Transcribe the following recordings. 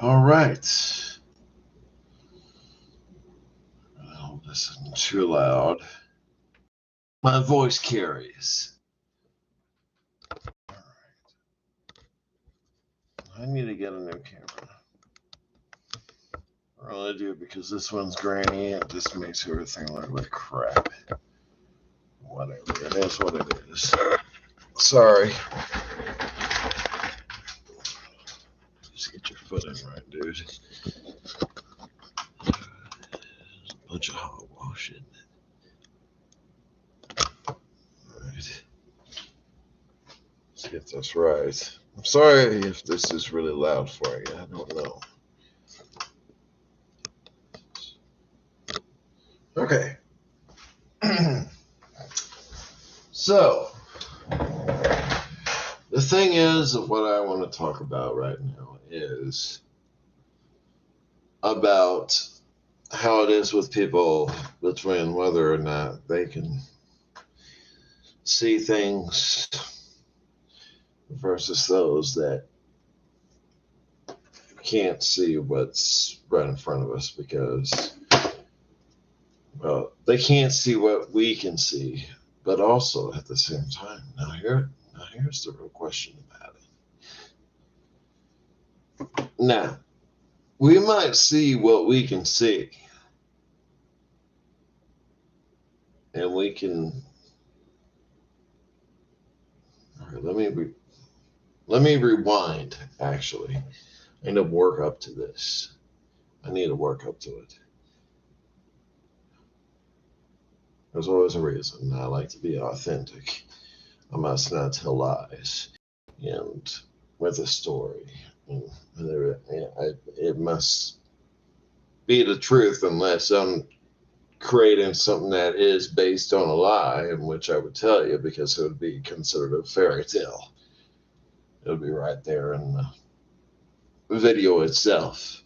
All right. Oh, this isn't too loud. My voice carries. All right. I need to get a new camera. I really do because this one's grainy and it just makes everything look like crap. Whatever. It is what it is. Sorry. Just get your foot in right, dude. There's a bunch of hogwash in it. Alright. Let's get this right. I'm sorry if this is really loud for you. I don't know. Okay. So, the thing is, what I want to talk about right now is about how it is with people between whether or not they can see things versus those that can't see what's right in front of us because, well, they can't see what we can see, but also at the same time. Here's the real question about it. Now, we might see what we can see, and we can. All right, let me rewind. Actually, I need to work up to this. I need to work up to it. There's always a reason. I like to be authentic. I must not tell lies. And with a story, it must be the truth unless I'm creating something that is based on a lie, in which I would tell you because it would be considered a fairy tale. It would be right there in the video itself.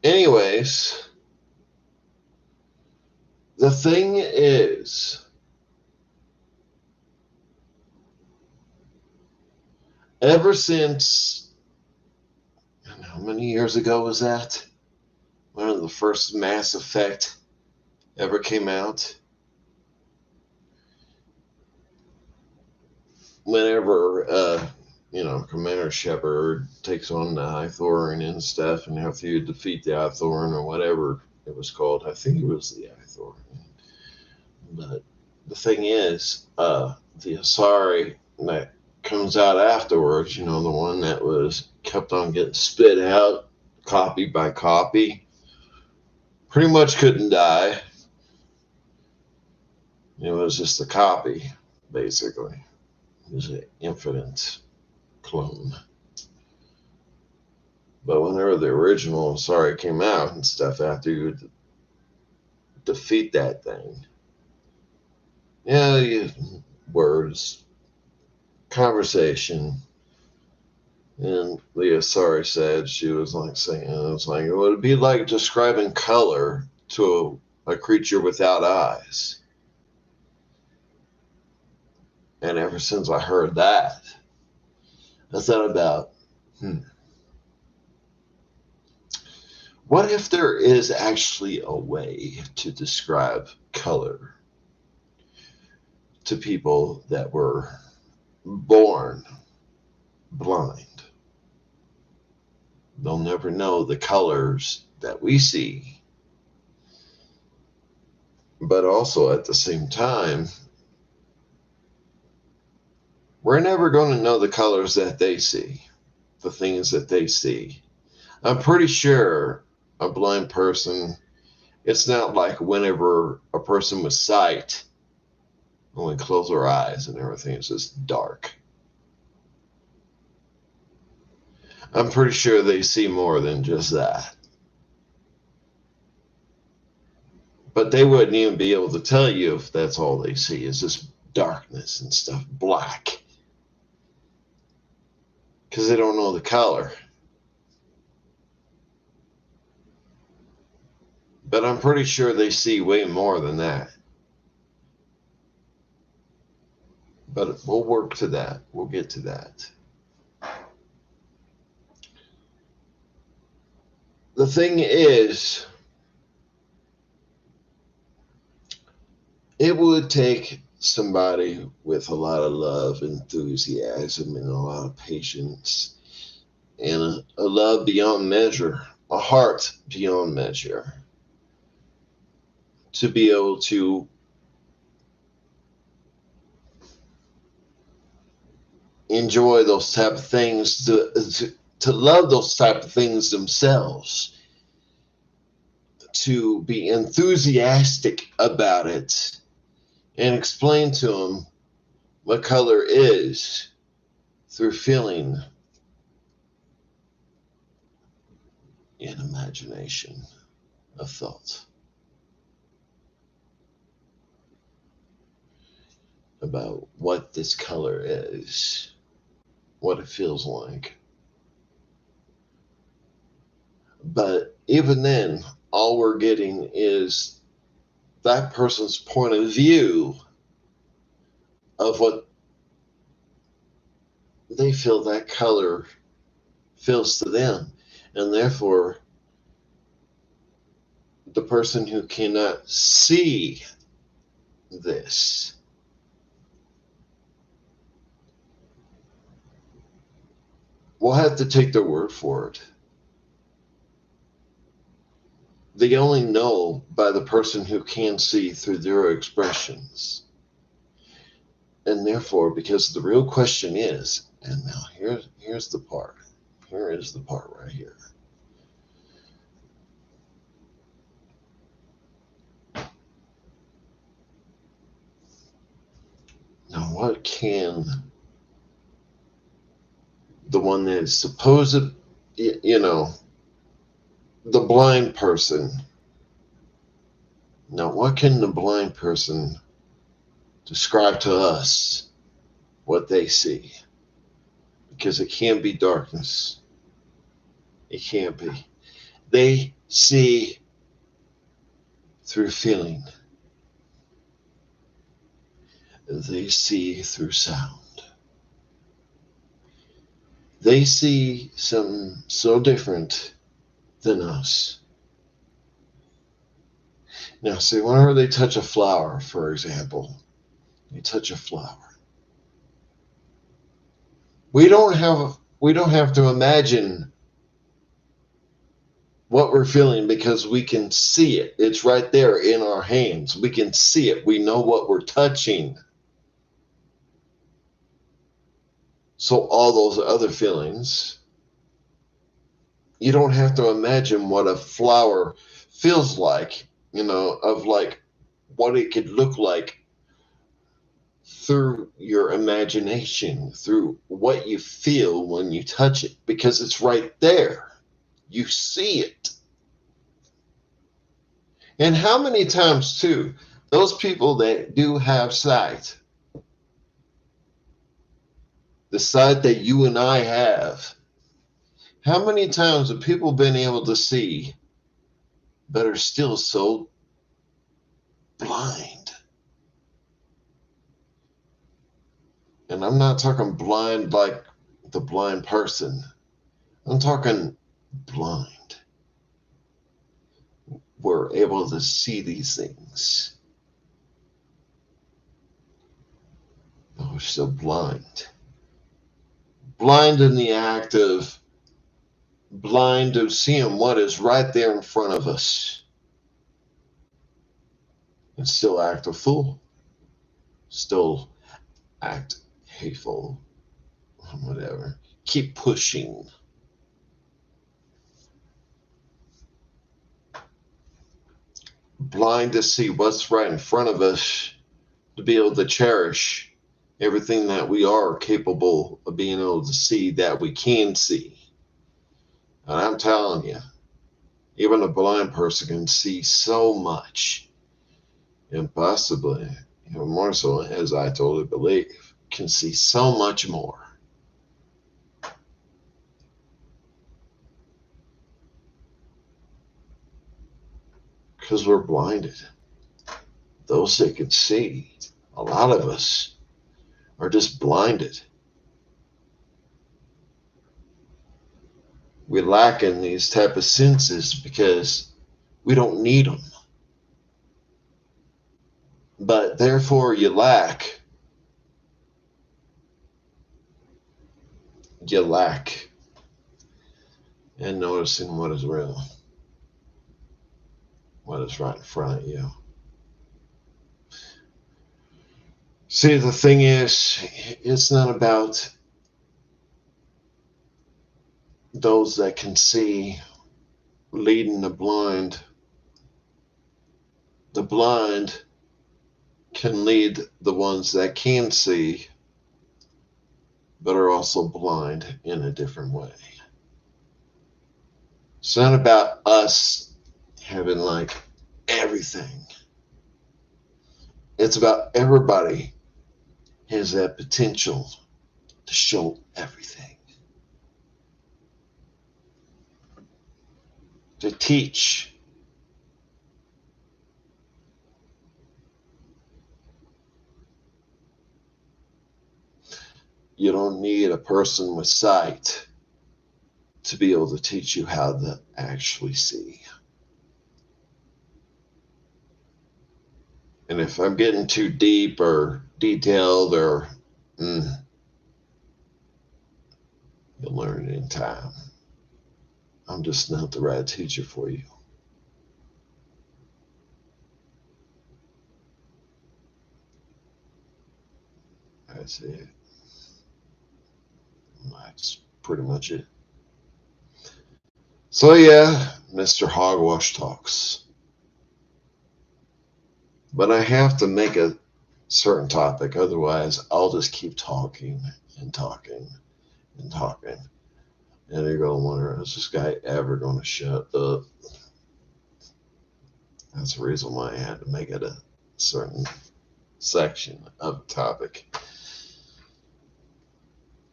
Anyways, the thing is, ever since, and how many years ago was that? When the first Mass Effect ever came out? Whenever, Commander Shepard takes on the Ithorion and stuff, and after you defeat the Ithorion or whatever it was called, I think it was the Ithorion. But the thing is, the Asari that comes out afterwards, the one that was kept on getting spit out copy by copy, pretty much couldn't die. It was just a copy, basically. It was an infinite clone. But whenever the original Asari came out and stuff, after you defeat that thing, words, conversation, and the Asari said she was like saying, it would be like describing color to a creature without eyes. And ever since I heard that, I thought about, what if there is actually a way to describe color to people that were born blind? They'll never know the colors that we see. But also at the same time, we're never going to know the colors that they see, the things that they see. I'm pretty sure a blind person, it's not like whenever a person with sight only close their eyes and everything is just dark. I'm pretty sure they see more than just that. But they wouldn't even be able to tell you if that's all they see is just darkness and stuff, black. Because they don't know the color. But I'm pretty sure they see way more than that. But we'll work to that. We'll get to that. thing is, it would take somebody with a lot of love, enthusiasm, and a lot of patience, and a love beyond measure, a heart beyond measure, to be able to enjoy those type of things, to love those type of things themselves, to be enthusiastic about it, and explain to them what color is through feeling and imagination of thought about what this color is, what it feels like. But even then, all we're getting is that person's point of view of what they feel that color feels to them. And therefore, the person who cannot see this will have to take their word for it. They only know by the person who can see through their expressions. And therefore, because the real question is, and now here's the part. Here is the part right here. Now, what can the one that is supposed, the blind person, now what can the blind person describe to us what they see? Because it can't be darkness. It can't be. They see through feeling. They see through sound. They see something so different than us. Now, see, whenever they touch a flower, for example, they touch a flower. We don't have to imagine what we're feeling because we can see it. It's right there in our hands. We can see it. We know what we're touching. So all those other feelings, you don't have to imagine what a flower feels like, of like what it could look like through your imagination, through what you feel when you touch it, because it's right there. You see it. And how many times, too, those people that do have sight, the sight that you and I have, how many times have people been able to see but are still so blind? And I'm not talking blind like the blind person. I'm talking blind. We're able to see these things, but we're still blind. Blind in the act of blind of seeing what is right there in front of us, and still act a fool, still act hateful, whatever. Keep pushing. Blind to see what's right in front of us, to be able to cherish everything that we are capable of being able to see, that we can see. And I'm telling you, even a blind person can see so much, and possibly, even more so, as I totally believe, can see so much more. Because we're blinded. Those that can see, a lot of us are just blinded. We lack in these type of senses because we don't need them. But therefore you lack. You lack in noticing what is real, what is right in front of you. See, the thing is, it's not about those that can see leading the blind. The blind can lead the ones that can see, but are also blind in a different way. It's not about us having like everything. It's about everybody has that potential to show everything. To teach. You don't need a person with sight to be able to teach you how to actually see. And if I'm getting too deep or detailed or you'll learn it in time. I'm just not the right teacher for you. That's it. That's pretty much it. So yeah, Mr. Hogwash talks. But I have to make a certain topic, otherwise I'll just keep talking and talking and talking. And you're going to wonder, is this guy ever going to shut up? That's the reason why I had to make it a certain section of the topic.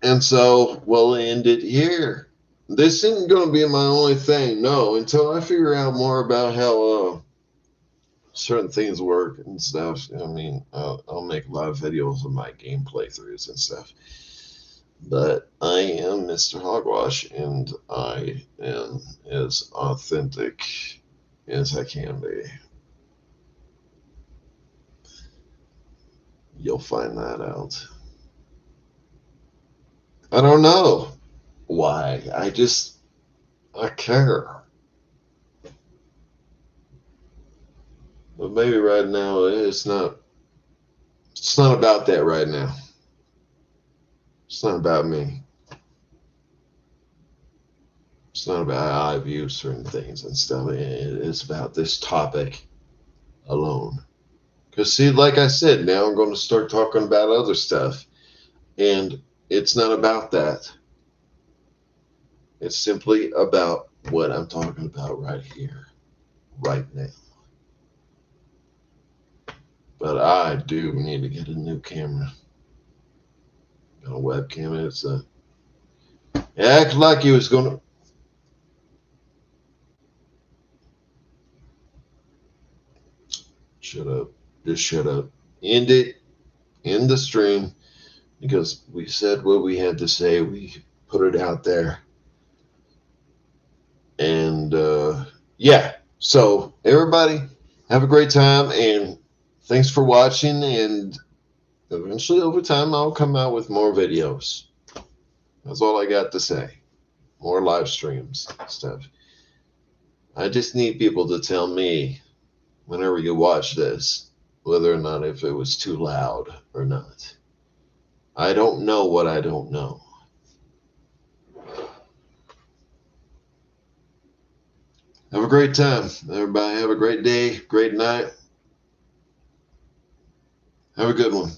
And so we'll end it here. This isn't going to be my only thing, no, until I figure out more about how certain things work and stuff. I mean, I'll make a lot of videos of my game playthroughs and stuff. But I am Mr. Hogwash, and I am as authentic as I can be. You'll find that out. I don't know why. I care. But maybe right now it's not about that right now. It's not about me. It's not about how I view certain things and stuff. It's about this topic alone. Because, see, like I said, now I'm going to start talking about other stuff. And it's not about that. It's simply about what I'm talking about right here, right now. But I do need to get a new camera. Got a webcam. It's a. Act like you was going to. Shut up. Just shut up. End it. End the stream. Because we said what we had to say. We put it out there. And yeah. So everybody have a great time. And thanks for watching. And eventually over time I'll come out with more videos. That's all I got to say. More live streams stuff. I just need people to tell me whenever you watch this, whether or not if it was too loud or not. I don't know what I don't know. Have a great time. Everybody have a great day, great night. Have a good one.